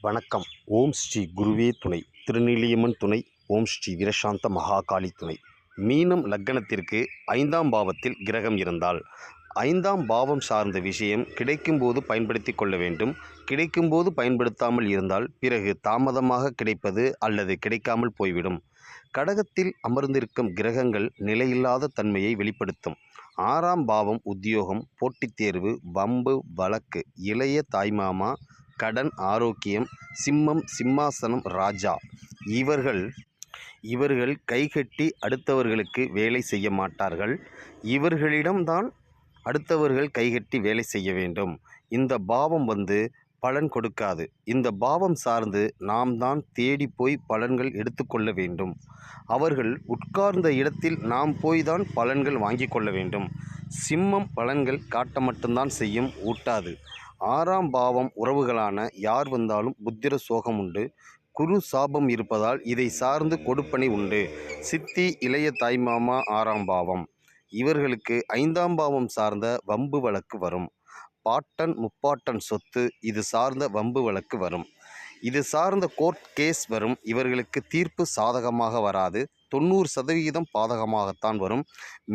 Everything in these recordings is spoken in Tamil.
வணக்கம். ஓம் ஸ்ரீ குருவே துணை. திருநீலியம்மன் துணை. ஓம் ஸ்ரீ வீரசாந்த மகாகாளி துணை. மீனம் லக்னத்திற்கு 5ஆம் பாவத்தில் கிரகம் இருந்தால் 5ஆம் பாவம் சார்ந்த விஷயம் கிடைக்கும்போது பயன்படுத்தி கொள்ள வேண்டும். கிடைக்கும்போது பயன்படுத்தாமல் இருந்தால் பிறகு தாமதமாக கிடைப்பது அல்லது கிடைக்காமல் போய்விடும். கடகத்தில் அமர்ந்திருக்கும் கிரகங்கள் நிலையில்லாத தன்மையை வெளிப்படுத்தும். 6ஆம் பாவம் உத்தியோகம், போட்டித் தேர்வு, வம்பு வழக்கு, இளைய தாய்மாமா, கடன், ஆரோக்கியம். சிம்மம் சிம்மாசனம் ராஜா. இவர்கள் கைகட்டி அடுத்தவர்களுக்கு வேலை செய்ய மாட்டார்கள். இவர்களிடம்தான் அடுத்தவர்கள் கைகட்டி வேலை செய்ய வேண்டும். இந்த பாவம் பலன் கொடுக்காது. இந்த பாவம் சார்ந்து நாம் தான் தேடி போய் பலன்கள் எடுத்துக்கொள்ள வேண்டும். அவர்கள் உட்கார்ந்த இடத்தில் நாம் போய்தான் பலன்கள் வாங்கி கொள்ள வேண்டும். சிம்மம் பலன்கள் காட்ட மட்டும்தான் செய்யும், ஊட்டாது. 6ஆம் பாவம் உறவுகளான யார் வந்தாலும் புத்திர சோகம் உண்டு. குரு சாபம் இருப்பதால் இதை சார்ந்து கொடுப்பனை உண்டு. சித்தி, இளைய தாய்மாமா 6ஆம் பாவம். இவர்களுக்கு 5ஆம் பாவம் சார்ந்த வம்பு வழக்கு வரும். பாட்டன் முப்பாட்டன் சொத்து இது சார்ந்த வம்பு வழக்கு வரும். இது சார்ந்த கோர்ட் கேஸ் வரும். இவர்களுக்கு தீர்ப்பு சாதகமாக வராது. 90% பாதகமாகத்தான் வரும்.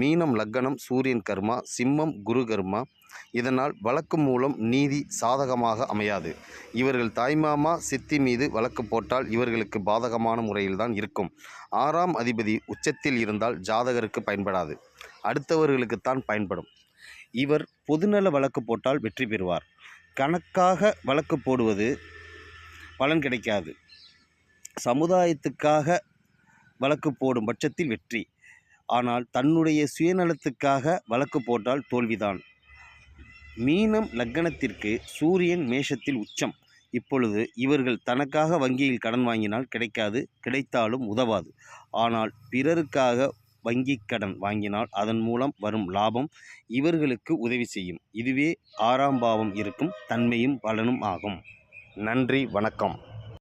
மீனம் லக்னம் சூரியன் கர்மா, சிம்மம் குரு கர்மா. இதனால் வழக்கு மூலம் நீதி சாதகமாக அமையாது. இவர்கள் தாய்மாமா, சித்தி மீது வழக்கு போட்டால் இவர்களுக்கு பாதகமான முறையில்தான் இருக்கும். 6ஆம் அதிபதி உச்சத்தில் இருந்தால் ஜாதகருக்கு பயன்படாது, அடுத்தவர்களுக்குத்தான் பயன்படும். இவர் பொதுநல வழக்கு போட்டால் வெற்றி பெறுவார். கணக்காக வழக்கு போடுவது பலன் கிடைக்காது. சமுதாயத்துக்காக வழக்கு போடும் பட்சத்தில் வெற்றி. ஆனால் தன்னுடைய சுயநலத்துக்காக வழக்கு போட்டால் தோல்விதான். மீனம் லக்னத்திற்கு சூரியன் மேஷத்தில் உச்சம். இப்பொழுது இவர்கள் தனக்காக வங்கியில் கடன் வாங்கினால் கிடைக்காது, கிடைத்தாலும் உதவாது. ஆனால் பிறருக்காக வங்கி கடன் வாங்கினால் அதன் மூலம் வரும் லாபம் இவர்களுக்கு உதவி செய்யும். இதுவே 6ஆம் பாவம் இருக்கும் தன்மையும் பலனும் ஆகும். நன்றி, வணக்கம்.